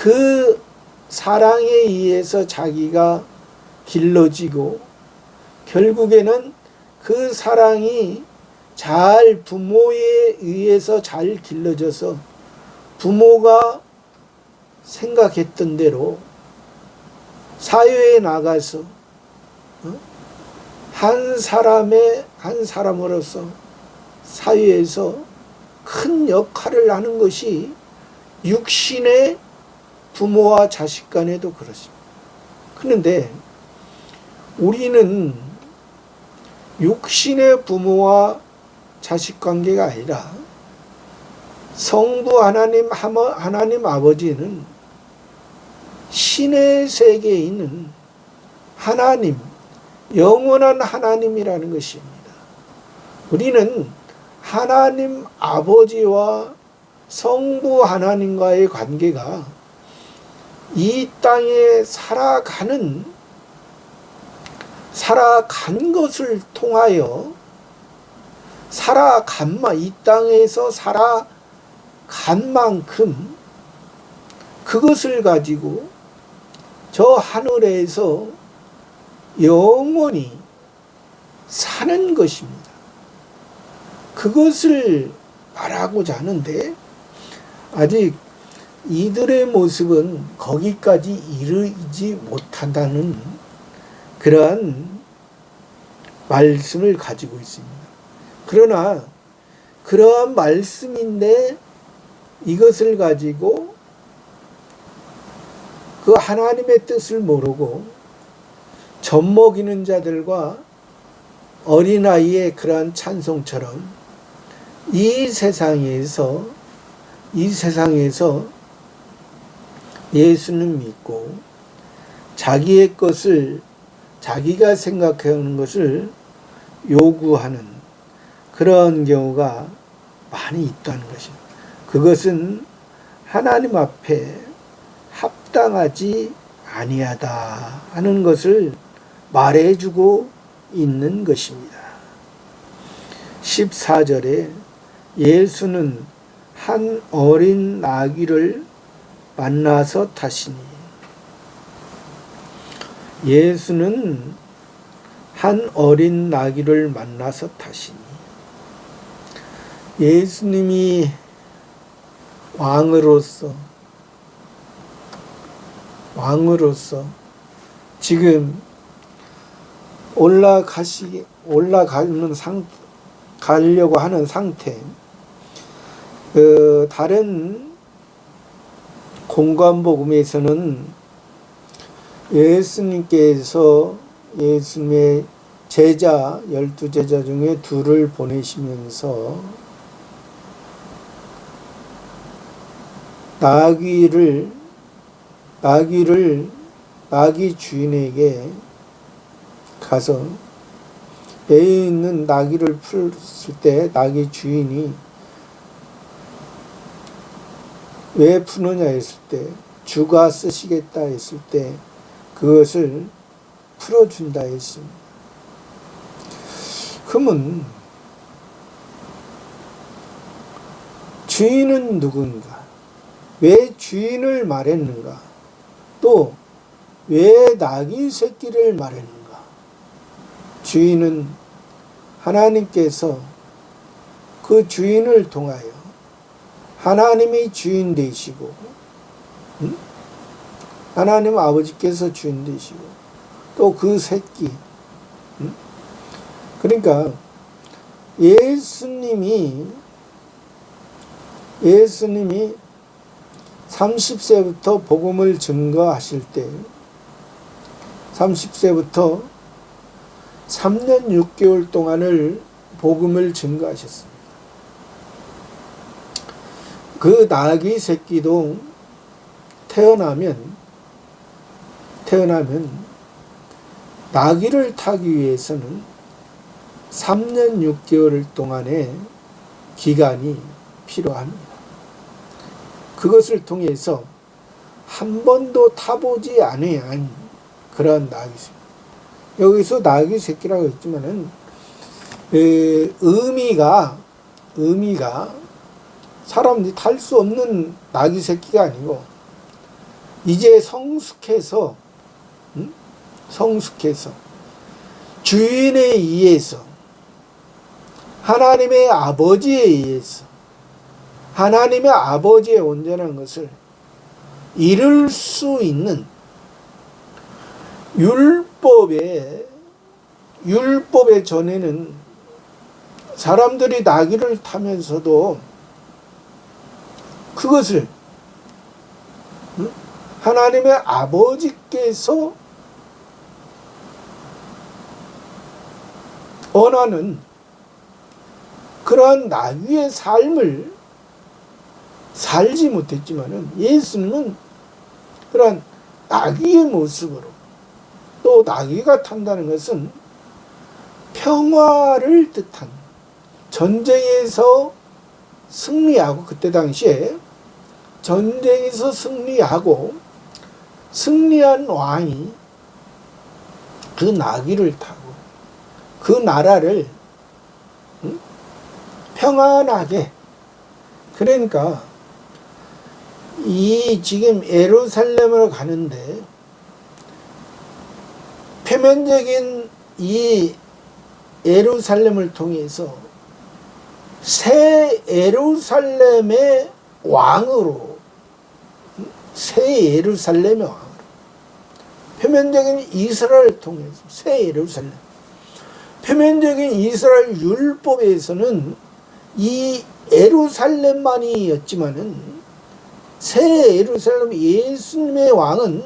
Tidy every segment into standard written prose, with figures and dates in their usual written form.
그 사랑에 의해서 자기가 길러지고 결국에는 그 사랑이 잘 부모에 의해서 잘 길러져서 부모가 생각했던 대로 사회에 나가서 한 사람으로서 사회에서 큰 역할을 하는 것이 육신의 부모와 자식 간에도 그렇습니다. 그런데 우리는 육신의 부모와 자식 관계가 아니라 성부 하나님 아버지는 신의 세계에 있는 하나님, 영원한 하나님이라는 것입니다. 우리는 하나님 아버지와 성부 하나님과의 관계가 이 땅에 살아간 것을 통하여 이 땅에서 살아간 만큼 그것을 가지고 저 하늘에서 영원히 사는 것입니다. 그것을 말하고자 하는데 아직 이들의 모습은 거기까지 이르지 못한다는 그러한 말씀을 가지고 있습니다. 그러나 그러한 말씀인데 이것을 가지고 그 하나님의 뜻을 모르고 젖먹이는 자들과 어린아이의 그러한 찬송처럼 이 세상에서 예수는 믿고 자기의 것을 자기가 생각하는 것을 요구하는 그런 경우가 많이 있다는 것입니다. 그것은 하나님 앞에 합당하지 아니하다 하는 것을 말해주고 있는 것입니다. 14절에 예수는 한 어린 나귀를 만나서 타시니, 예수는 한 어린 나귀를 만나서 타시니, 예수님이 왕으로서 지금 가려고 하는 상태. 다른 공관복음에서는 예수님께서 예수님의 제자 12제자 중에 둘을 보내시면서 나귀 주인에게 가서 배에 있는 나귀를 풀었을 때 나귀 주인이 왜 푸느냐 했을 때 주가 쓰시겠다 했을 때 그것을 풀어준다 했습니다. 그러면 주인은 누군가? 왜 주인을 말했는가? 또 왜 나귀 새끼를 말했는가? 주인은 하나님께서 그 주인을 통하여 하나님이 주인 되시고 하나님 아버지께서 주인 되시고 또 그 새끼 그러니까 예수님이 30세부터 복음을 증거하실 때 30세부터 3년 6개월 동안을 복음을 증거하셨습니다. 그 나귀 새끼도 태어나면 나귀를 타기 위해서는 3년 6개월 동안의 기간이 필요합니다. 그것을 통해서 한 번도 타보지 않은 그런 나귀 새끼. 여기서 나귀 새끼라고 했지만은 의미가 사람들이 탈 수 없는 나귀 새끼가 아니고 이제 성숙해서, 성숙해서 주인에 의해서, 하나님의 아버지에 의해서, 하나님의 아버지의 온전한 것을 이룰 수 있는 율법의 전에는 사람들이 나귀를 타면서도 그것을 하나님의 아버지께서 원하는 그러한 나귀의 삶을 살지 못했지만은, 예수님은 그러한 나귀의 모습으로, 또 나귀가 탄다는 것은 평화를 뜻한, 전쟁에서 승리하고, 그때 당시에 전쟁에서 승리하고 승리한 왕이 그 나귀를 타고 그 나라를 평안하게, 그러니까 이 지금 예루살렘으로 가는데 표면적인 이 예루살렘을 통해서 새 예루살렘의 왕으로, 새 예루살렘의 왕으로, 표면적인 이스라엘을 통해서 새 예루살렘, 표면적인 이스라엘 율법에서는 이 예루살렘만이었지만은 새 예루살렘 예수님의 왕은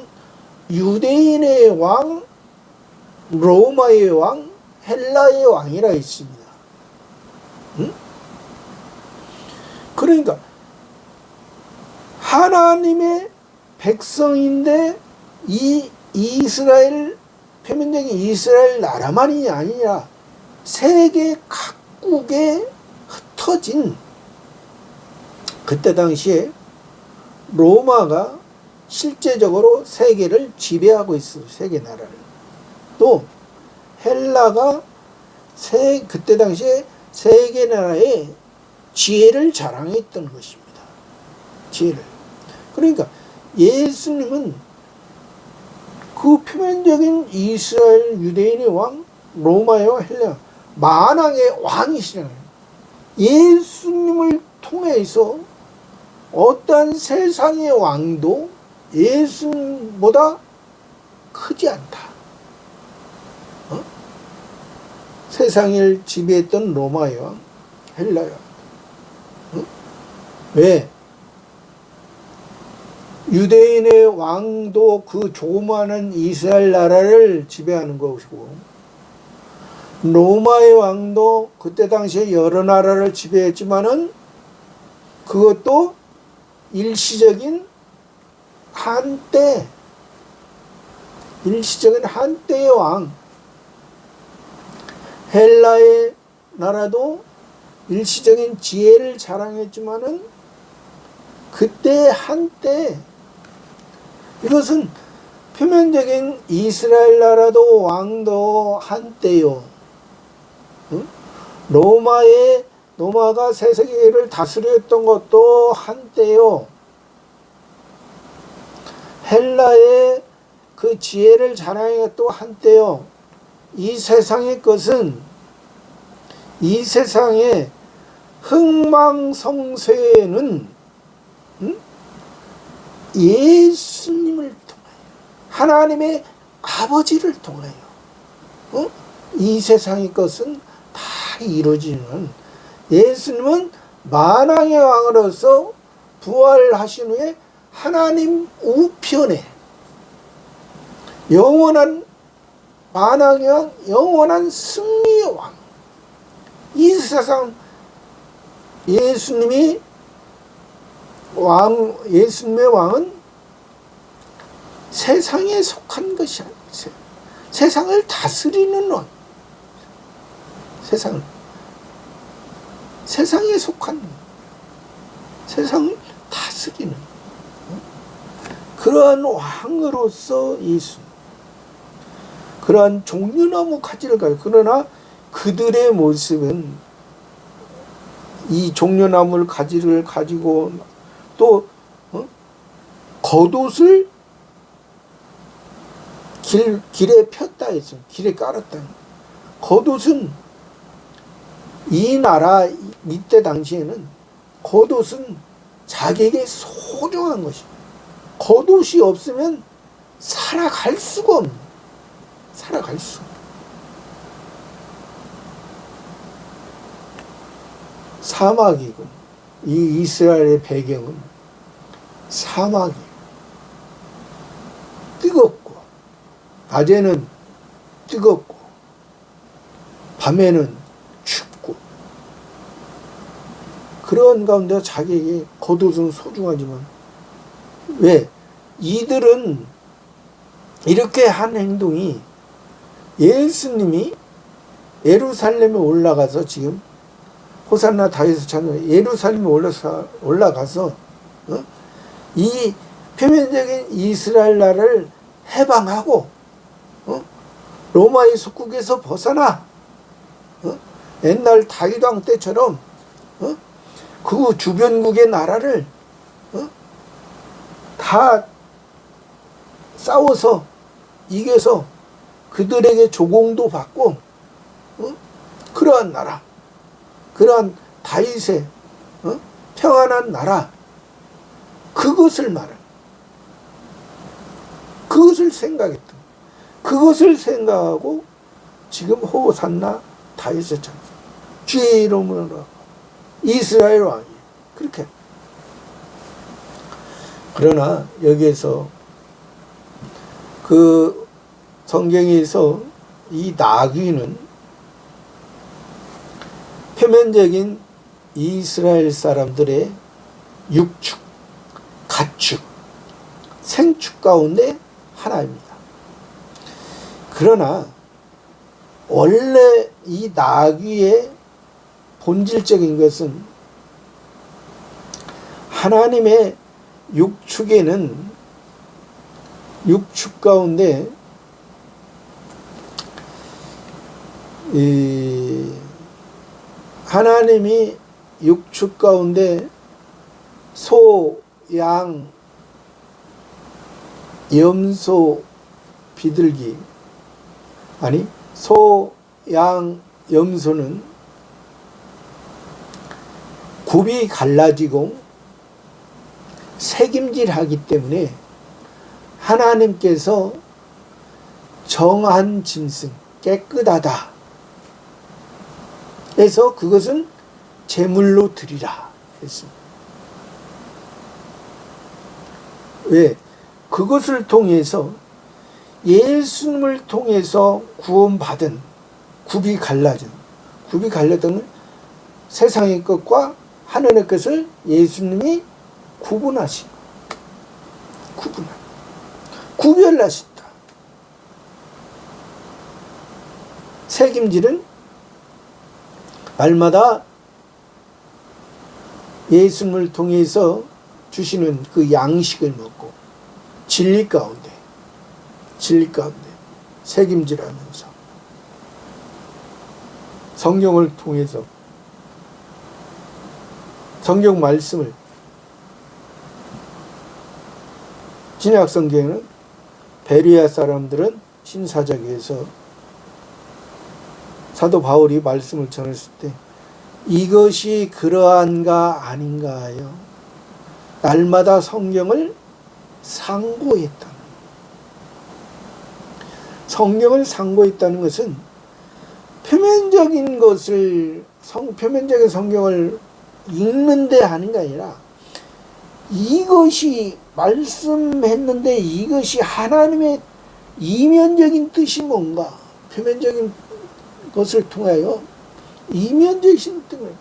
유대인의 왕, 로마의 왕, 헬라의 왕이라 했습니다. 그러니까 하나님의 백성인데 이 이스라엘, 표면적인 이스라엘 나라만이 아니라 세계 각국에 흩어진, 그때 당시에 로마가 실제적으로 세계를 지배하고 있어요. 세계 나라를. 또 헬라가 그때 당시에 세계 나라의 지혜를 자랑했던 것입니다. 지혜를. 그러니까 예수님은 그 표면적인 이스라엘 유대인의 왕, 로마의 왕, 헬라 만왕의 왕이시잖아요. 예수님을 통해서 어떠한 세상의 왕도 예수님보다 크지 않다. 세상을 지배했던 로마의 왕, 헬라의 왕. 왜? 유대인의 왕도 그 조그마한 이스라엘 나라를 지배하는 것이고, 로마의 왕도 그때 당시에 여러 나라를 지배했지만은 그것도 일시적인 한때의 왕. 헬라의 나라도 일시적인 지혜를 자랑했지만은 그때 한때, 이것은 표면적인 이스라엘 나라도 왕도 한때요. 로마가 세계를 다스렸던 것도 한때요. 헬라의 그 지혜를 자랑했던 한때요. 이 세상의 것은, 이 세상의 흥망성쇠는 예수님을 통하여, 하나님의 아버지를 통하여 이 세상의 것은 다 이루어지는, 예수님은 만왕의 왕으로서 부활하신 후에 하나님 우편에 영원한 만왕의 왕, 영원한 승리의 왕. 이 세상 예수님의 왕은 세상에 속한 것이 아니에요. 세상을 다스리는 왕. 세상에 속한, 세상을 다스리는 그러한 왕으로서 예수, 그러한 종려나무 가지를 가요. 그러나 그들의 모습은 이 종려나무 가지를 가지고 또 겉옷을 길에 폈다 했어. 길에 깔았다. 겉옷은 이 나라 이때 당시에는 겉옷은 자기에게 소중한 것이. 겉옷이 없으면 살아갈 수가 없는. 살아갈 수. 사막이고 이 이스라엘의 배경은 사막이에요. 뜨겁고 낮에는 뜨겁고 밤에는 춥고 그런 가운데 자기에게 겉옷은 소중하지만 왜? 이들은 이렇게 한 행동이 예수님이 예루살렘에 올라가서 지금 호산나 다윗의 찬양 예루살렘에 올라가서 이 표면적인 이스라엘 나라를 해방하고 로마의 속국에서 벗어나 옛날 다윗 왕 때처럼 그 주변국의 나라를 다 싸워서 이겨서 그들에게 조공도 받고 그러한 나라, 그러한 다윗의 평안한 나라, 그것을 말해. 그것을 생각했던, 그것을 생각하고 지금 호산나 다윗의 찬송, 주의 이름으로 이스라엘 왕이 그렇게. 그러나 여기에서 그 성경에서 이 나귀는 표면적인 이스라엘 사람들의 육축, 가축, 생축 가운데 하나입니다. 그러나 원래 이 나귀의 본질적인 것은 하나님의 육축에는 육축 가운데 하나님이 육축 가운데 소, 양, 염소, 비둘기 아니 소, 양, 염소는 굽이 갈라지고 새김질하기 때문에 하나님께서 정한 짐승, 깨끗하다 해서 그것은 제물로 드리라 했습니다. 왜? 그것을 통해서 예수님을 통해서 구원받은 굽이 갈라진 세상의 것과 하늘의 것을 예수님이 구별하셨다. 새김질은 날마다 예수님을 통해서 주시는 그 양식을 먹고 진리 가운데 새김질하면서 성경을 통해서 성경 말씀을 신약 성경에는 베레아 사람들은 신사적에서 사도 바울이 말씀을 전했을 때 이것이 그러한가 아닌가 하여 날마다 성경을 상고했다. 성경을 상고했다는 것은 표면적인 것을 표면적인 성경을 읽는데 하는 게 아니라 이것이 말씀했는데 이것이 하나님의 이면적인 뜻이 뭔가 표면적인 것을 통하여 이면적인 뜻을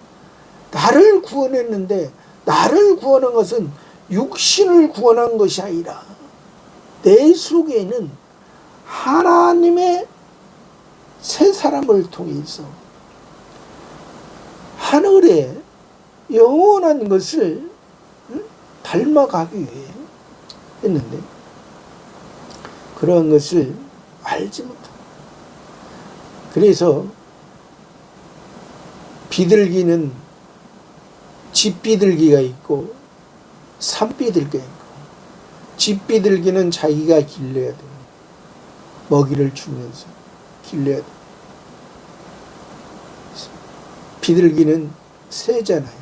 나를 구원했는데 나를 구원한 것은 육신을 구원한 것이 아니라 내 속에는 하나님의 새 사람을 통해서 하늘의 영원한 것을 닮아가기 위해 했는데 그런 것을 알지 못합니다. 그래서 비둘기는 집비둘기가 있고 산비둘기가 있고 집비둘기는 자기가 길러야 돼요. 먹이를 주면서 길러야 돼. 비둘기는 새잖아요.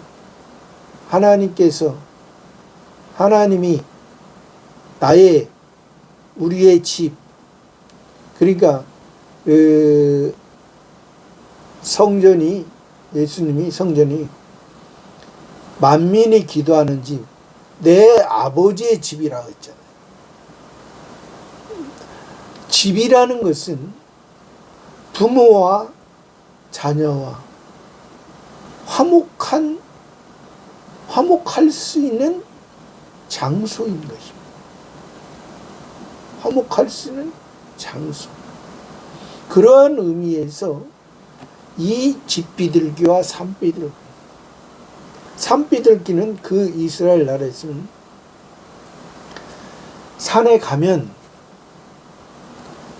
하나님이 우리의 집, 그러니까 예수님이 성전이 만민이 기도하는 집, 내 아버지의 집이라고 했잖아요. 집이라는 것은 부모와 자녀와 화목할 수 있는 장소인 것입니다. 화목할 수 있는 장소. 그러한 의미에서 이 집비둘기와 산비둘기는 그 이스라엘 나라에서는 산에 가면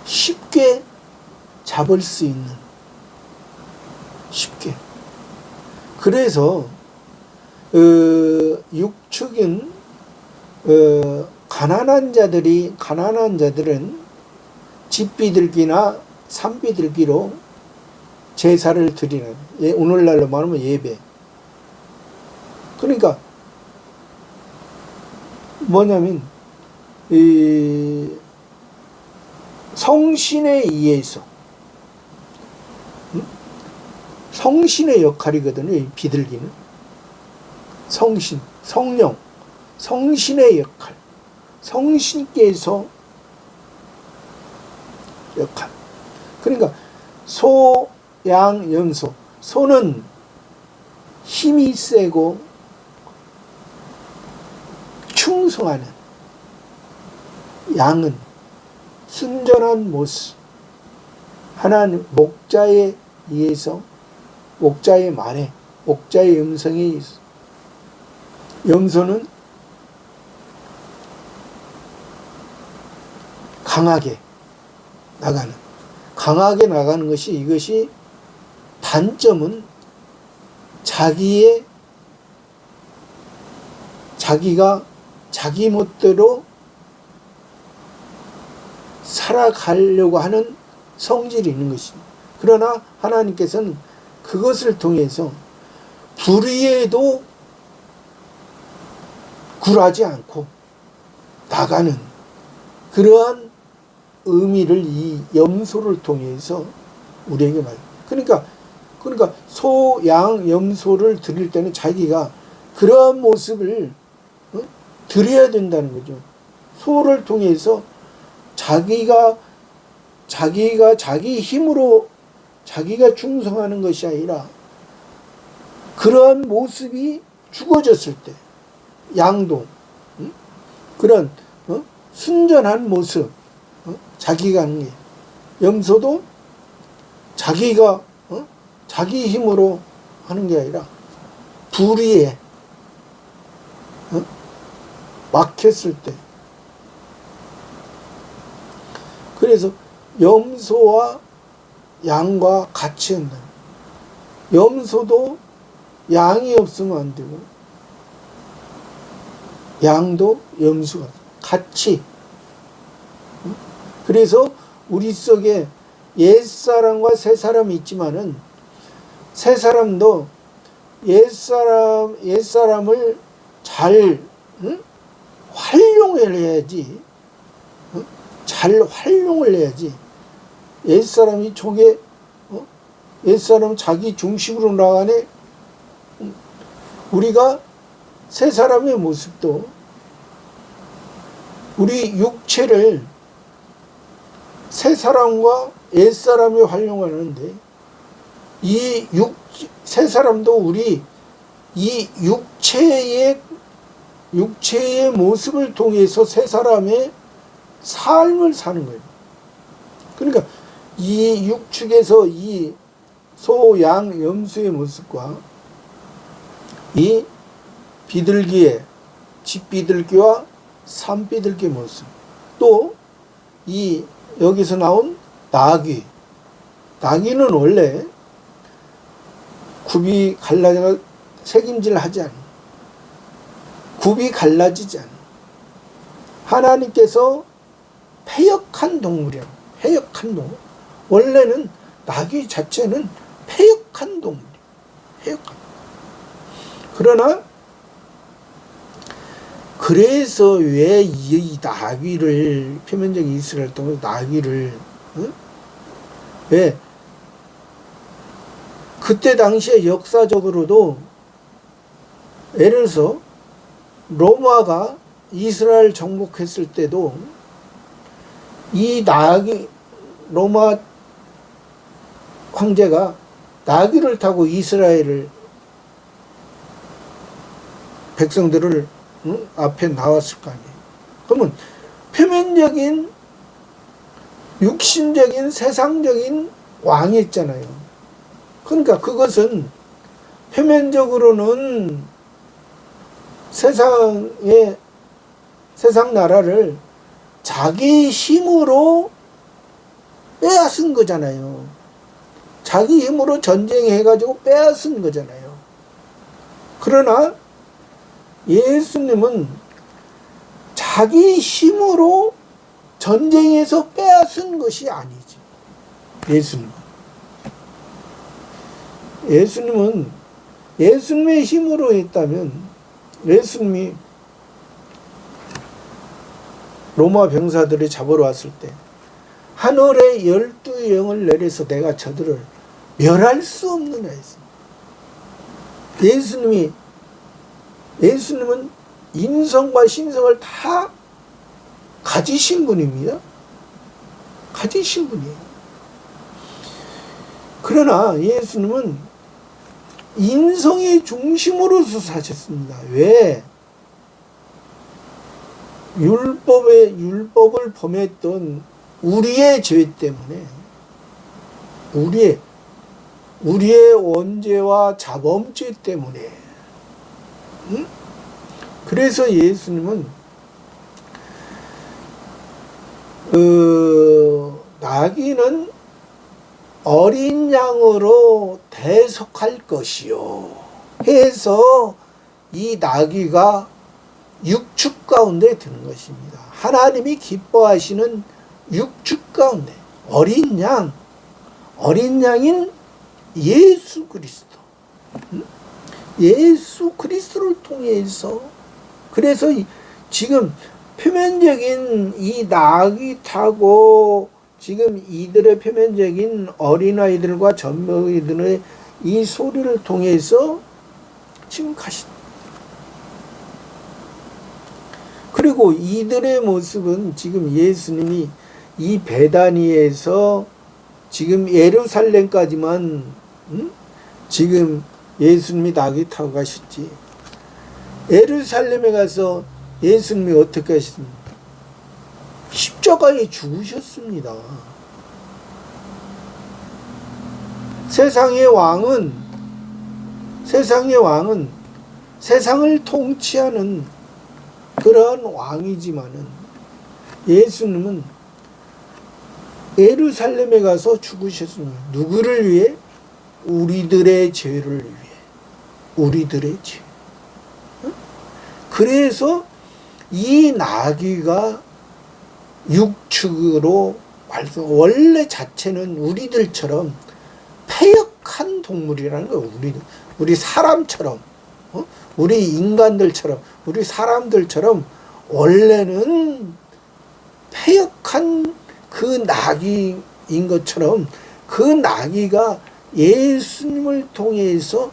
쉽게 잡을 수 있는, 쉽게. 그래서 육축은 가난한 자들은 집비둘기나 산비둘기로 제사를 드리는, 오늘날로 말하면 예배. 그러니까 뭐냐면 성신에 의해서, 성신의 역할이거든요. 이 비둘기는 성신, 성령, 성신의 역할, 성신께서 역할. 그러니까 소, 양, 염소. 소는 힘이 세고 충성하는, 양은 순전한 모습. 하나님 목자에 의해서, 목자의 말에, 목자의 음성에 의해서. 염소는 강하게 나가는 것이, 이것이 단점은 자기가 자기 멋대로 살아가려고 하는 성질이 있는 것입니다. 그러나 하나님께서는 그것을 통해서 불의에도 굴하지 않고 나가는 그러한 의미를 이 염소를 통해서 우리에게 그러니까 소, 양, 염소를 드릴 때는 자기가 그러한 모습을 드려야 된다는 거죠. 소를 통해서 자기가 자기 힘으로 자기가 충성하는 것이 아니라 그러한 모습이 죽어졌을 때, 양도 그런 순전한 모습, 자기가 하는 게, 염소도 자기가 자기 힘으로 하는 게 아니라 불의에 막혔을 때. 그래서 염소와 양과 같이 한다. 염소도 양이 없으면 안 되고, 양도 염소가 같이. 그래서 우리 속에 옛사람과 새사람이 있지만은, 새사람도 옛사람을 잘 활용을 해야지. 잘 활용을 해야지. 옛사람이 옛사람 자기 중심으로 나가네. 우리가 새사람의 모습도 우리 육체를 새사람과 옛사람이 활용하는데, 새사람도 우리 이 육체의 모습을 통해서 새사람의 삶을 사는 거예요. 그러니까 이 육축에서 이 소, 양, 염소의 모습과 이 집비둘기와 산비둘기의 모습, 또 이 여기서 나온 나귀는 원래 굽이 갈라져 색임질하지 않아. 굽이 갈라지지 않아. 하나님께서 패역한 동물이라고. 해역한 동물. 원래는 나귀 자체는 패역한 동물이에요. 패역한. 그러나 그래서 왜 이 나귀를, 표면적인 이스라엘 동물 나귀를, 왜 그때 당시에 역사적으로도 예를 들어서 로마가 이스라엘 정복했을 때도 이 나귀, 로마 황제가 나귀를 타고 이스라엘을, 백성들을 앞에 나왔을 거 아니에요. 그러면 표면적인 육신적인 세상적인 왕이 있잖아요. 그러니까 그것은 표면적으로는 세상 나라를 자기 힘으로 빼앗은 거잖아요. 자기 힘으로 전쟁해가지고 빼앗은 거잖아요. 그러나 예수님은 자기 힘으로 전쟁에서 빼앗은 것이 아니지. 예수님은 예수님의 힘으로 했다면, 예수님이 로마 병사들이 잡으러 왔을 때 하늘에 12영을 내려서 내가 저들을 멸할 수 없느냐 했습니다. 예수님은 인성과 신성을 다 가지신 분입니다. 가지신 분이에요. 그러나 예수님은 인성의 중심으로서 사셨습니다. 왜? 율법을 범했던 우리의 죄 때문에, 우리의 원죄와 자범죄 때문에, 그래서 예수님은 나귀는 어린 양으로 대속할 것이요 해서 이 나귀가 육축 가운데 드는 것입니다. 하나님이 기뻐하시는 육축 가운데 어린 양인 예수 그리스도, 예수 그리스도를 통해서, 그래서 지금 표면적인 이 나귀 타고 지금 이들의 표면적인 어린아이들과 젖먹이들의 이 소리를 통해서 지금 가신. 그리고 이들의 모습은 지금 예수님이 이 베다니에서 지금 예루살렘까지만 지금 예수님이 나귀 타고 가셨지. 예루살렘에 가서 예수님이 어떻게 하셨습니까? 십자가에 죽으셨습니다. 세상의 왕은 세상을 통치하는 그러한 왕이지만은 예수님은 예루살렘에 가서 죽으셨습니다. 누구를 위해? 우리들의 죄를 위해. 우리들의 죄. 그래서 이 나귀가 육축으로, 원래 자체는 우리들처럼 패역한 동물이라는 거예요. 우리 사람처럼, 우리 인간들처럼, 우리 사람들처럼 원래는 패역한 그 나귀인 것처럼, 그 나귀가 예수님을 통해서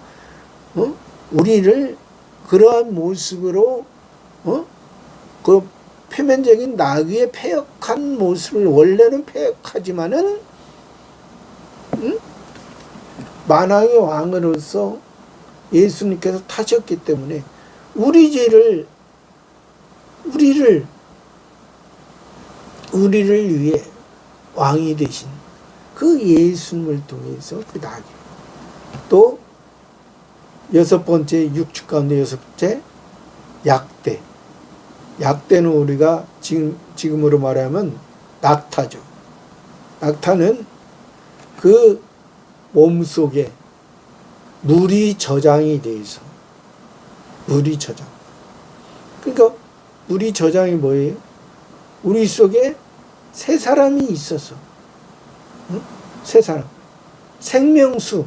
우리를 그러한 모습으로 그 표면적인 나귀의 패역한 모습을, 원래는 패역하지만은 만왕의 왕으로서 예수님께서 타셨기 때문에 우리를 위해 왕이 되신 그 예수님을 통해서 그 나귀. 또 여섯 번째, 육축 가운데 여섯 번째, 약대. 약대는 우리가 지금으로 말하면 낙타죠. 낙타는 그 몸속에 물이 저장이 돼 있어. 물이 저장. 그러니까 물이 저장이 뭐예요? 우리 속에 새 사람이 있어서 세 사람. 생명수.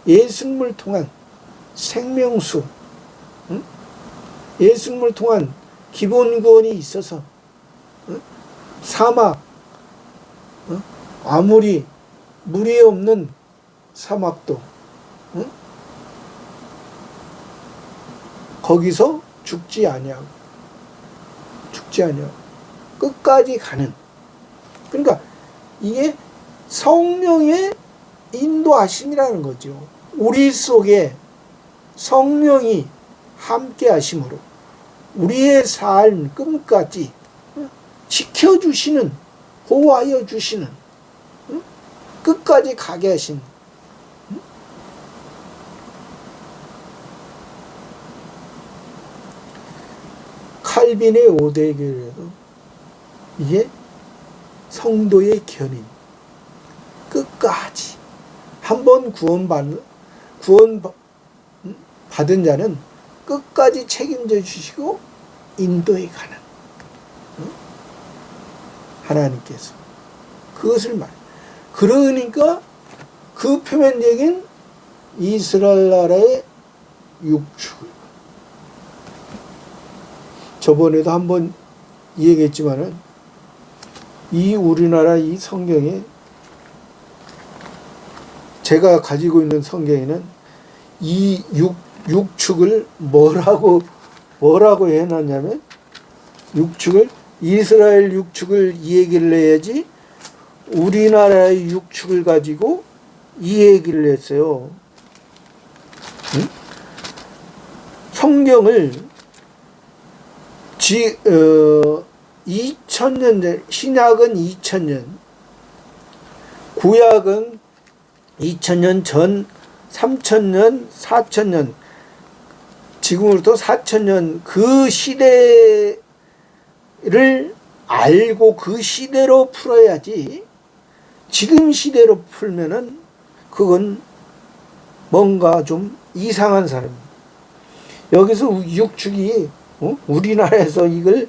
예수님을 통한 생명수. 예수님을 통한 기본 구원이 있어서 사막, 아무리 물이 없는 사막도 거기서 죽지 아니하고 끝까지 가는. 그러니까 이게 성령의 인도하심이라는 거죠. 우리 속에 성령이 함께 하심으로 우리의 삶 끝까지 지켜주시는, 보호하여 주시는, 끝까지 가게 하신. 칼빈의 오대교에도 이게 성도의 견인, 끝까지 한번 구원받은 자는 끝까지 책임져 주시고 인도해 가는 하나님께서 그것을 말. 그러니까 그 표면적인 이스라엘 나라의 육축을, 저번에도 한번 얘기했지만은 이 우리나라 이 성경에, 제가 가지고 있는 성경에는 이 육축을 뭐라고 해놨냐면, 육축을, 이스라엘 육축을 이 얘기를 해야지 우리나라의 육축을 가지고 이 얘기를 했어요. 응? 성경을 2000년 전, 신약은 2000년, 구약은 2000년 전, 3000년, 4000년, 지금으로부터 4000년 그 시대를 알고 그 시대로 풀어야지, 지금 시대로 풀면은 그건 뭔가 좀 이상한 사람이에요. 여기서 육축이 우리나라에서 이걸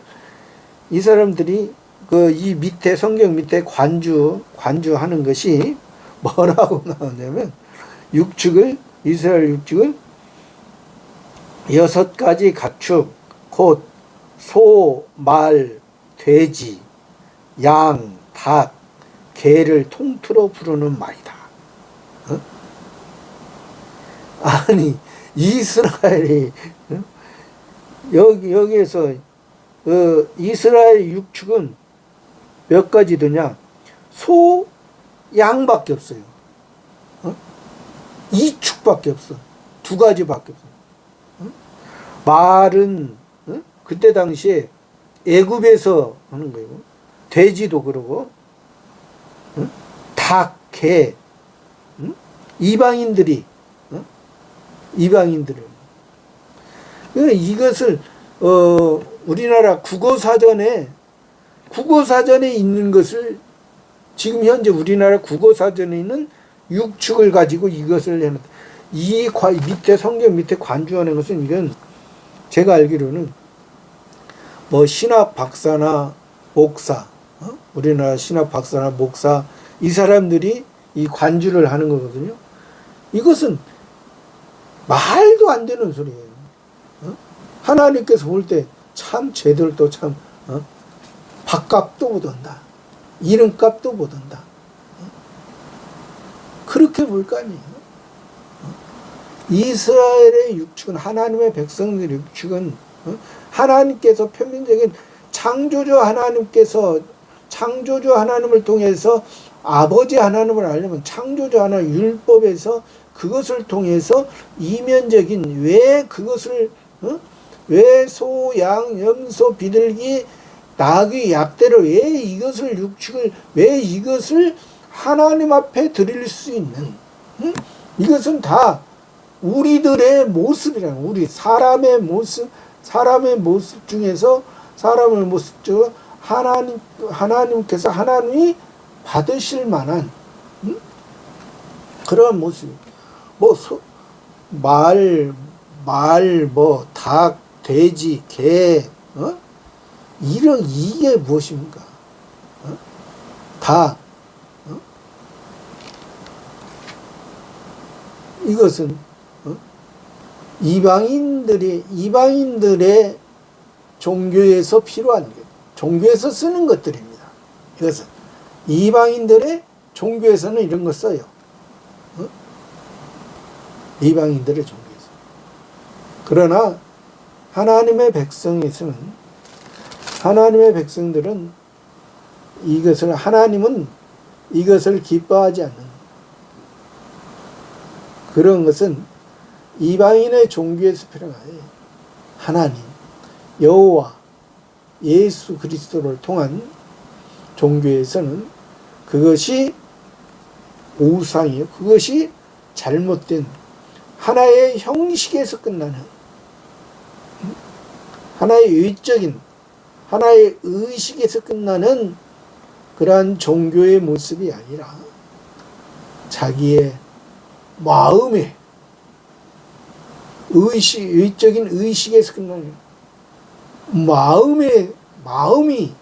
이 사람들이 그 이 밑에 성경 밑에 관주하는 것이 뭐라고 나오냐면, 육축을, 이스라엘 육축을 6가지 가축, 곧 소, 말, 돼지, 양, 닭, 개를 통틀어 부르는 말이다. 아니 이스라엘이 여기에서 이스라엘 육축은 몇 가지 되냐? 소, 양밖에 없어요. 2축밖에 없어. 2가지밖에 없어. 말은 그때 당시에 애굽에서 하는 거예요. 돼지도 그러고, 닭, 개, 이방인들이 이것을 우리나라 국어사전에 있는 것을, 지금 현재 우리나라 국어사전에 있는 육축을 가지고 이것을 해놨다. 이 밑에 성경 밑에 관주하는 것은, 이건 제가 알기로는 뭐 신학 박사나 목사, 우리나라 신학 박사나 목사, 이 사람들이 이 관주를 하는 거거든요. 이것은 말도 안 되는 소리예요. 하나님께서 볼 때 참 쟤들도 참 밥값도 못 온다, 이름값도 못 온다, 그렇게 볼 거 아니에요. 이스라엘의 육축은, 하나님의 백성들의 육축은 하나님께서 표면적인 창조주 하나님을 통해서 아버지 하나님을 알려면 창조주 하나님 율법에서 그것을 통해서 이면적인, 왜 그것을 왜 소, 양, 염소, 비둘기, 나귀, 약대를, 왜 이것을 육축을, 왜 이것을 하나님 앞에 드릴 수 있는, 이것은 다 우리들의 모습이라는, 우리 사람의 모습 중에서, 사람의 모습 중 하나님께서, 하나님이 받으실 만한 그런 모습. 뭐 말, 뭐 닭, 돼지, 개, 이게 무엇입니까? 다 이것은 이방인들의 종교에서 필요한 것, 종교에서 쓰는 것들입니다. 이것은 이방인들의 종교에서는 이런 거 써요. 이방인들의 종교에서. 그러나 하나님의 백성들은 하나님은 이것을 기뻐하지 않는 그런 것은 이방인의 종교에서 필요한 하나님, 여호와, 예수 그리스도를 통한 종교에서는 그것이 우상이요. 그것이 잘못된 하나의 형식에서 끝나는 하나의 의식에서 끝나는 그러한 종교의 모습이 아니라 자기의 마음의 의적인 의식에서 끝나는 마음이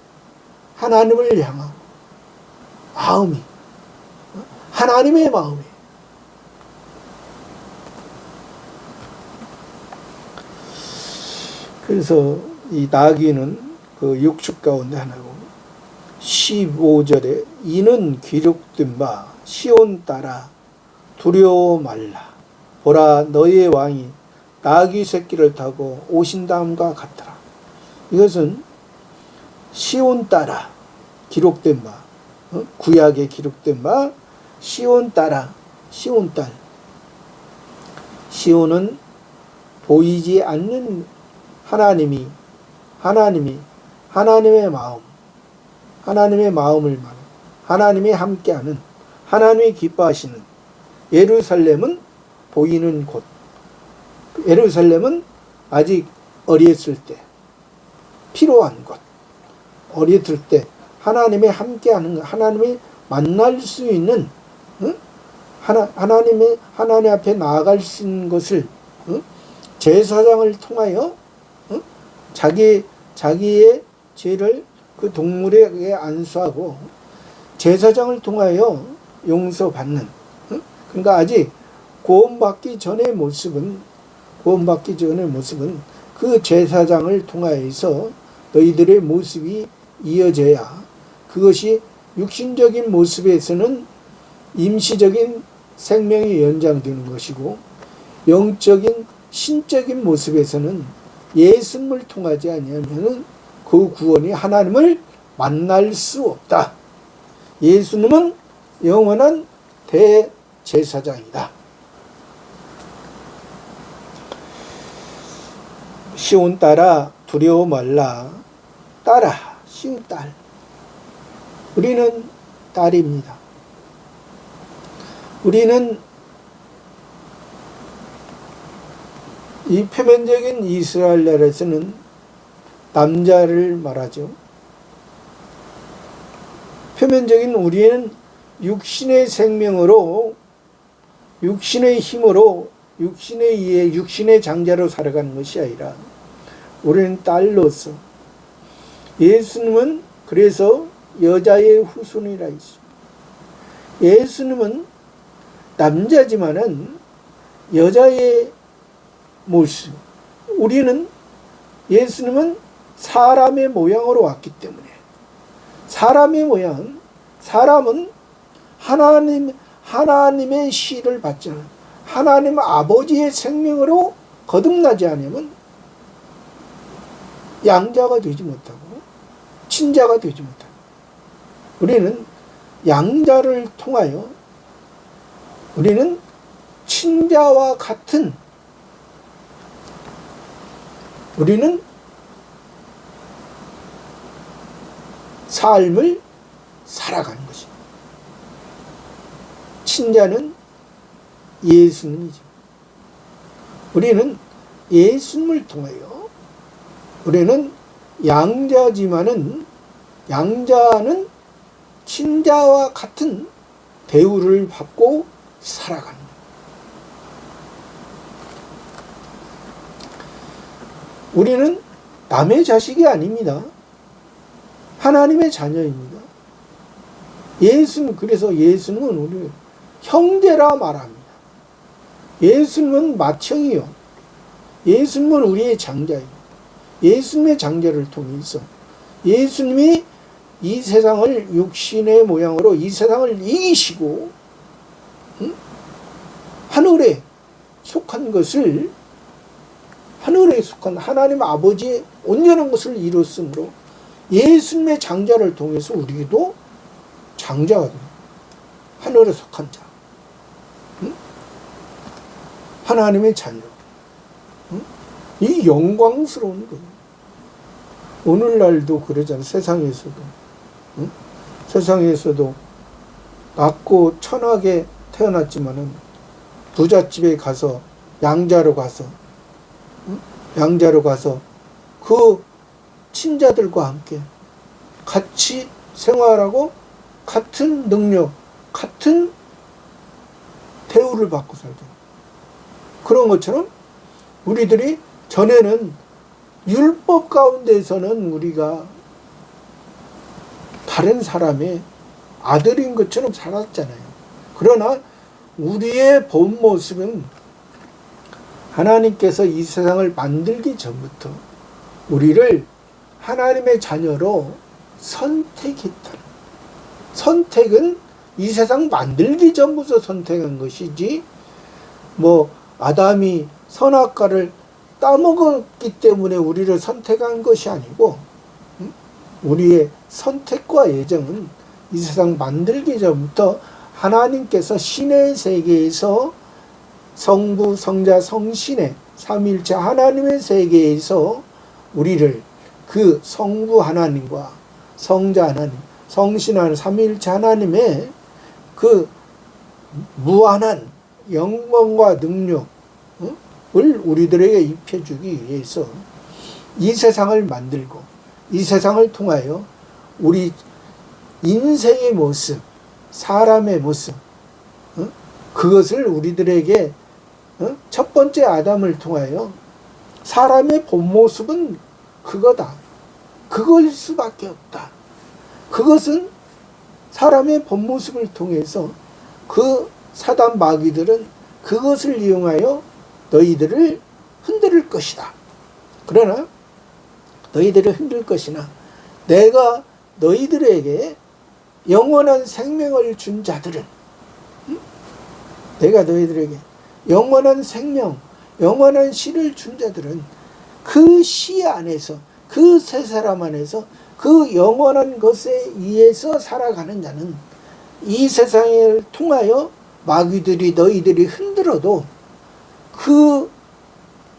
하나님을 향하고 하나님의 마음이 그래서 이 나귀는 그 육축 가운데 하나고 15절에 이는 기록된 바 시온 따라 두려워 말라 보라 너의 왕이 나귀 새끼를 타고 오신다함과 같더라. 이것은 시온 따라 기록된 바 구약에 기록된 바 시온 따라 시온 딸 시온은 보이지 않는 하나님의 마음을 말하는 하나님이 함께하는 하나님이 기뻐하시는 예루살렘은 보이는 곳 예루살렘은 아직 어렸을 때 필요한 것 어렸을 때 하나님이 함께하는 것 하나님이 만날 수 있는 하나님 앞에 나아갈 수 있는 것을 제사장을 통하여 자기의 죄를 그 동물에게 안수하고 제사장을 통하여 용서받는 그러니까 아직 구원받기 전의 모습은 그 제사장을 통하여서 너희들의 모습이 이어져야 그것이 육신적인 모습에서는 임시적인 생명이 연장되는 것이고 영적인 신적인 모습에서는 예수님을 통하지 아니하면 그 구원이 하나님을 만날 수 없다. 예수님은 영원한 대제사장이다. 시온 따라 두려워 말라. 따라 시온 딸. 우리는 딸입니다. 우리는 이 표면적인 이스라엘 나라에서는 남자를 말하죠. 표면적인 우리는 육신의 생명으로 육신의 힘으로 육신에 의해 육신의 장자로 살아가는 것이 아니라 우리는 딸로서 예수님은 그래서 여자의 후손이라 했습니다. 예수님은 남자지만은 여자의 모습 예수님은 사람의 모양으로 왔기 때문에 사람의 모양 사람은 하나님의 씨를 받지 않은 하나님 아버지의 생명으로 거듭나지 않으면 양자가 되지 못하고 친자가 되지 못하고 우리는 양자를 통하여 우리는 친자와 같은 우리는 삶을 살아가는 것입니다. 친자는 예수님이죠. 우리는 예수님을 통하여 우리는 양자지만은 양자는 친자와 같은 대우를 받고 살아가는 거예요. 우리는 남의 자식이 아닙니다. 하나님의 자녀입니다. 그래서 예수님은 우리를 형제라 말합니다. 예수님은 맏형이요. 예수님은 우리의 장자예요. 예수님의 장자를 통해서 예수님이 이 세상을 육신의 모양으로 이 세상을 이기시고 하늘에 속한 것을, 하늘에 속한 하나님 아버지의 온전한 것을 이뤘으므로 예수님의 장자를 통해서 우리도 장자가 돼요. 하늘에 속한 자, 하나님의 자녀. 이 영광스러운 거예요. 오늘날도 그러잖아요. 세상에서도 낮고 천하게 태어났지만은 부잣집에 가서 양자로 가서 그 친자들과 함께 같이 생활하고 같은 능력, 같은 대우를 받고 살죠. 그런 것처럼 우리들이 전에는 율법 가운데서는 우리가 다른 사람의 아들인 것처럼 살았잖아요. 그러나 우리의 본 모습은 하나님께서 이 세상을 만들기 전부터 우리를 하나님의 자녀로 선택했다. 선택은 이 세상 만들기 전부터 선택한 것이지, 아담이 선악과를 따먹었기 때문에 우리를 선택한 것이 아니고, 우리의 선택과 예정은 이 세상 만들기 전부터 하나님께서 신의 세계에서 성부, 성자, 성신의 삼위일체 하나님의 세계에서 우리를 그 성부 하나님과 성자 하나님, 성신 하나님, 삼위일체 하나님의 그 무한한 영광과 능력을 우리들에게 입혀주기 위해서 이 세상을 만들고 이 세상을 통하여 우리 인생의 모습, 사람의 모습, 그것을 우리들에게 첫 번째 아담을 통하여 사람의 본 모습은 그거다. 그걸 수밖에 없다. 그것은 사람의 본 모습을 통해서 그 사단 마귀들은 그것을 이용하여 너희들을 흔들 것이다. 그러나 너희들을 흔들 것이나 내가 너희들에게 영원한 생명을 준 자들은, 내가 너희들에게 영원한 생명, 영원한 씨를 준 자들은 그 씨 안에서, 그 세 사람 안에서 그 영원한 것에 의해서 살아가는 자는 이 세상을 통하여 마귀들이 너희들이 흔들어도 그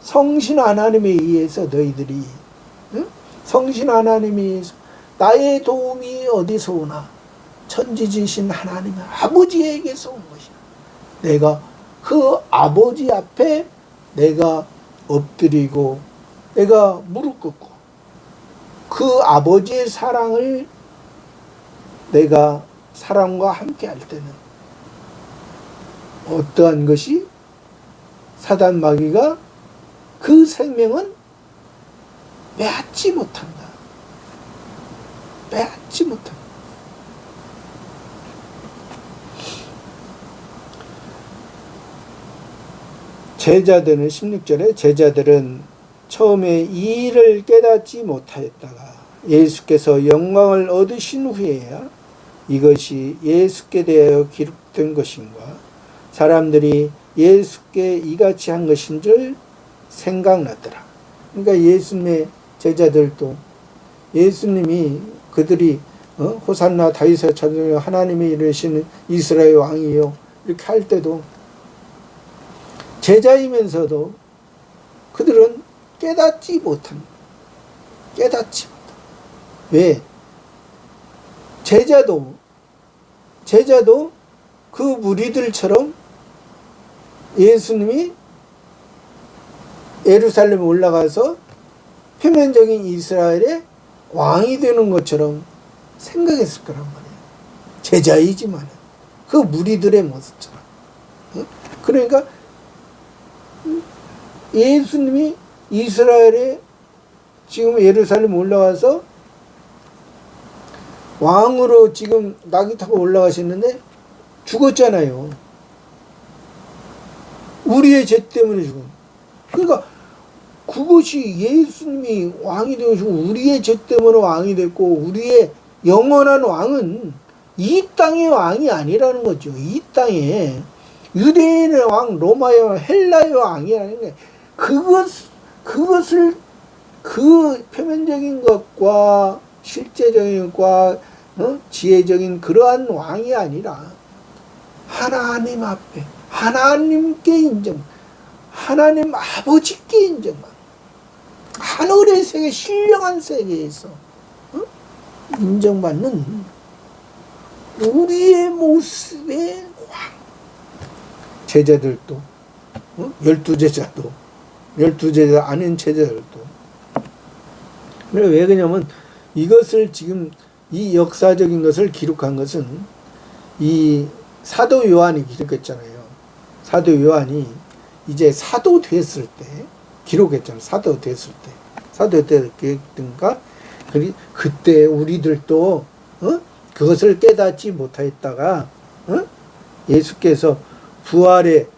성신 하나님에 의해서 너희들이, 성신 하나님에 의해서 나의 도움이 어디서 오나? 천지지신 하나님 아버지에게서 온 것이다. 내가 그 아버지 앞에 내가 엎드리고 내가 무릎 꿇고 그 아버지의 사랑을 내가 사랑과 함께 할 때는 어떠한 것이 사단 마귀가 그 생명은 빼앗지 못한다. 빼앗지 못한다. 제자들은 16절에 제자들은 처음에 이 일을 깨닫지 못하였다가 예수께서 영광을 얻으신 후에야 이것이 예수께 대하여 기록된 것인가 사람들이 예수께 이같이 한 것인 줄 생각났더라. 그러니까 예수님의 제자들도 예수님이 그들이 호산나 다윗의 자손이여 하나님이 이르시는 이스라엘 왕이요 이렇게 할 때도 제자이면서도 그들은 깨닫지 못합니다. 깨닫지 못합니다. 왜? 제자도 그 무리들처럼 예수님이 예루살렘에 올라가서 표면적인 이스라엘의 왕이 되는 것처럼 생각했을 거란 말이에요. 제자이지만 그 무리들의 모습처럼. 그러니까 예수님이 이스라엘에 지금 예루살렘 올라와서 왕으로 지금 낙이 타고 올라가셨는데 죽었잖아요. 우리의 죄 때문에 죽은. 그러니까 그것이 예수님이 왕이 되시고 우리의 죄 때문에 왕이 됐고 우리의 영원한 왕은 이 땅의 왕이 아니라는 거죠. 이 땅에 유대인의 왕, 로마의 왕, 헬라의 왕이라는 게 그것을 그 표면적인 것과 실제적인 것과 지혜적인 그러한 왕이 아니라 하나님 앞에 하나님께 인정, 하나님 아버지께 인정만 하늘의 세계, 신령한 세계에서 인정받는 우리의 모습의 왕. 제자들도 12제자도 12제자 아닌 제자들도. 왜 그러냐면 이것을 지금 이 역사적인 것을 기록한 것은 이 사도 요한이 기록했잖아요. 사도 요한이 이제 사도 됐을 때 기록했잖아요. 사도 됐을 때. 사도 때 기록된가? 그때 우리들도 그것을 깨닫지 못하였다가 예수께서 부활의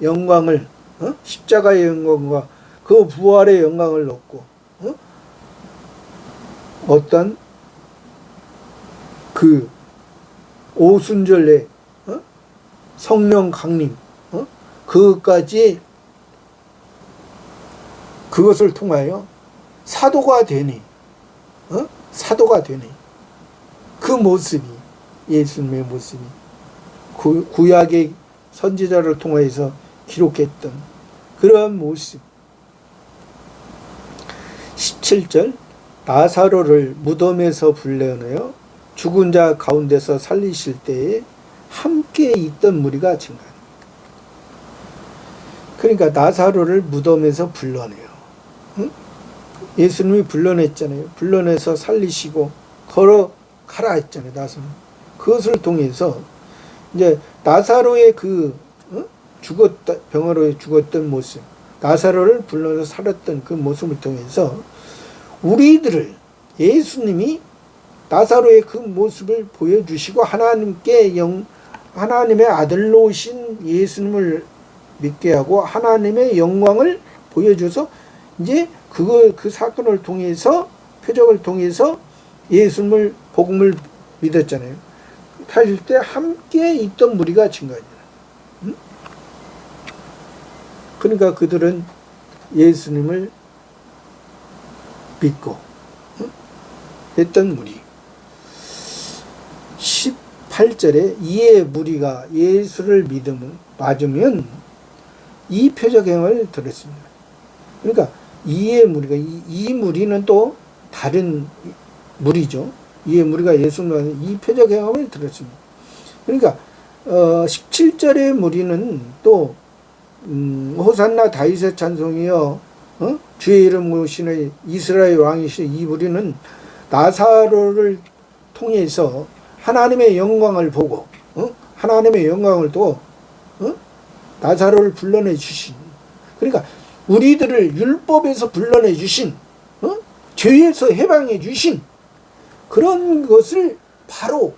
영광을 십자가의 영광과 그 부활의 영광을 얻고 어떤 그 오순절에 성령 강림 그것까지 그것을 통하여 사도가 되니 사도가 되니 그 모습이 예수님의 모습이 구약의 선지자를 통해서 기록했던 그러한 모습. 17절 나사로를 무덤에서 불러내어 죽은 자 가운데서 살리실 때에 함께 있던 무리가 증가합니다. 그러니까 나사로를 무덤에서 불러내요. 예수님이 불러냈잖아요. 불러내서 살리시고 걸어가라 했잖아요. 나사로. 그것을 통해서 이제 나사로의 그 병으로 죽었던 모습, 나사로를 불러서 살았던 그 모습을 통해서 우리들을 예수님이 나사로의 그 모습을 보여주시고 하나님의 아들로 오신 예수님을 믿게 하고 하나님의 영광을 보여줘서 이제 그 사건을 통해서 표적을 통해서 예수님을 복음을 믿었잖아요. 사실 때 함께 있던 무리가 증가합니다. 그러니까 그들은 예수님을 믿고 했던 무리. 18절에 이에 무리가 예수를 맞으면 이 표적행을 들었습니다. 그러니까 이에 무리가 이 무리는 또 다른 무리죠. 이에 무리가 예수를 이 표적행을 들었습니다. 그러니까 17절의 무리는 또 호산나 다윗의 찬송이여 주의 이름 오시는 이스라엘 왕이신 이 무리는 나사로를 통해서 하나님의 영광을 보고 하나님의 영광을 또 나사로를 불러내 주신, 그러니까 우리들을 율법에서 불러내 주신 죄에서 해방해 주신 그런 것을 바로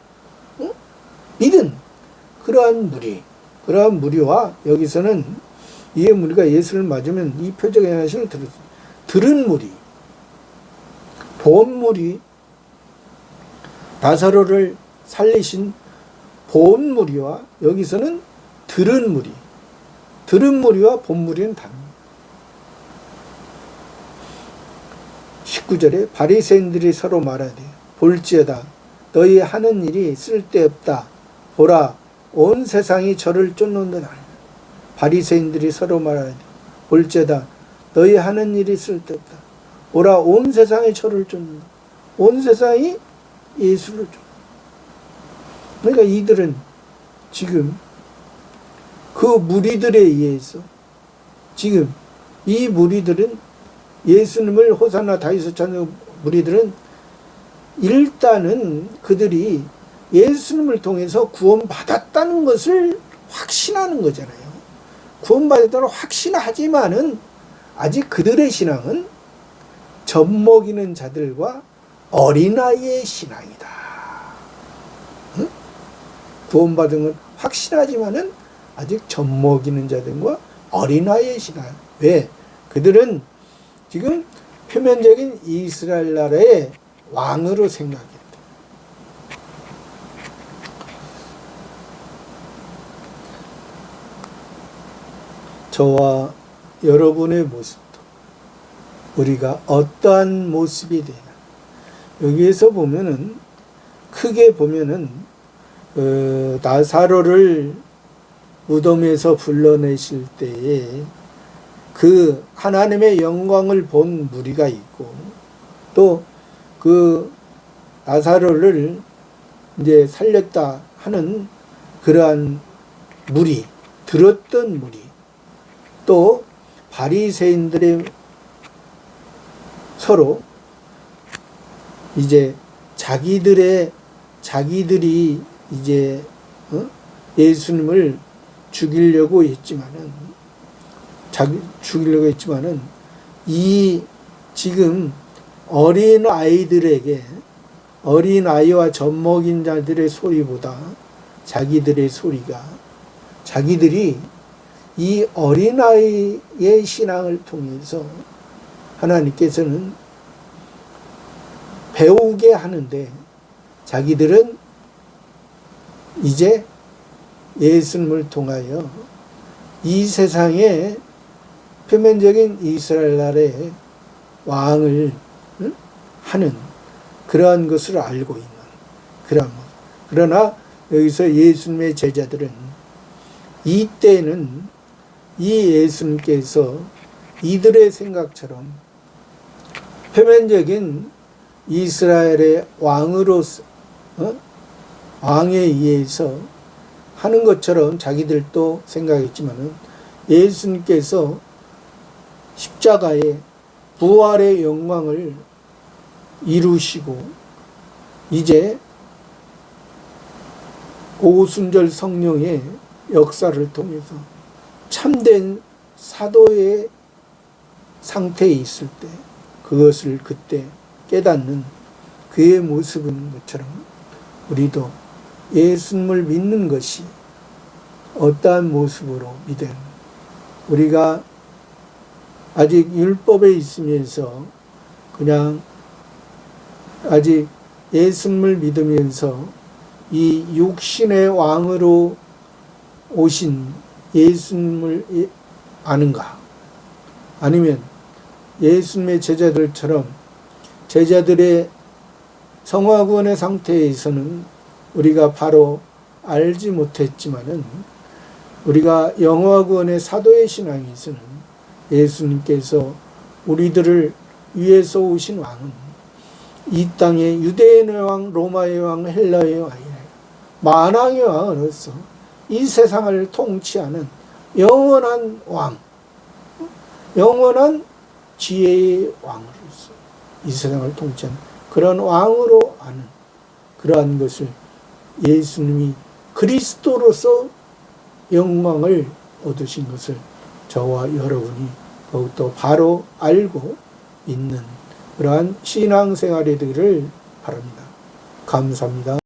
믿은 그러한 무리와 여기서는 이에 무리가 예수를 맞으면 이 표적의 행하심을 들은 무리, 본 무리, 나사로를 살리신 본 무리와 여기서는 들은 무리와 본 무리는 다릅니다. 19절에 바리새인들이 서로 말하되 볼지어다 너희 하는 일이 쓸데없다. 보라 온 세상이 저를 쫓는도다. 바리새인들이 서로 말하되 볼지어다 너희 하는 일이 쓸데없다. 보라 온 세상이 저를 쫓는다. 온 세상이 예수를 쫓는다. 그러니까 이들은 지금 그 무리들에 의해서 지금 이 무리들은 예수님을 호산나 다윗의 찬송 무리들은 일단은 그들이 예수님을 통해서 구원받았다는 것을 확신하는 거잖아요. 구원받았다는 확신하지만은 아직 그들의 신앙은 젖먹이는 자들과 어린아이의 신앙이다. 구원받은 건 확신하지만은 아직 젖먹이는 자들과 어린아이의 신앙. 왜? 그들은 지금 표면적인 이스라엘 나라의 왕으로 생각했다. 저와 여러분의 모습도 우리가 어떠한 모습이 되나. 여기에서 보면은 크게 보면은 나사로를 무덤에서 불러내실 때에 그 하나님의 영광을 본 무리가 있고, 또 그 나사로를 이제 살렸다 하는 그러한 무리, 들었던 무리, 또 바리새인들의 서로 이제 자기들이 이제 예수님을 죽이려고 했지만은 이 지금 어린 아이와 젖먹인 자들의 소리보다 자기들이 이 어린아이의 신앙을 통해서 하나님께서는 배우게 하는데, 자기들은 이제 예수님을 통하여 이 세상의 표면적인 이스라엘 나라의 왕을 하는 그러한 것을 알고 있는 그런 것. 그러나 여기서 예수님의 제자들은 이때는 이 예수님께서 이들의 생각처럼 표면적인 이스라엘의 왕으로서 왕에 의해서 하는 것처럼 자기들도 생각했지만은, 예수님께서 십자가의 부활의 영광을 이루시고 이제 오순절 성령의 역사를 통해서 참된 사도의 상태에 있을 때 그것을 그때 깨닫는 그의 모습인 것처럼 우리도 예수님을 믿는 것이 어떠한 모습으로 믿음, 우리가 아직 율법에 있으면서 그냥 아직 예수님을 믿으면서 이 육신의 왕으로 오신 예수님을 아는가? 아니면 예수님의 제자들처럼 제자들의 성화구원의 상태에서는 우리가 바로 알지 못했지만은, 우리가 영화구원의 사도의 신앙에서는 예수님께서 우리들을 위해서 오신 왕은 이 땅의 유대인의 왕, 로마의 왕, 헬라의 왕이 아니라 만왕의 왕으로서 이 세상을 통치하는 영원한 왕, 영원한 지혜의 왕으로서 이 세상을 통치하는 그런 왕으로 아는 그러한 것을 예수님이 그리스도로서 영광을 얻으신 것을 저와 여러분이 더욱더 바로 알고 있는 그러한 신앙생활이 되기를 바랍니다. 감사합니다.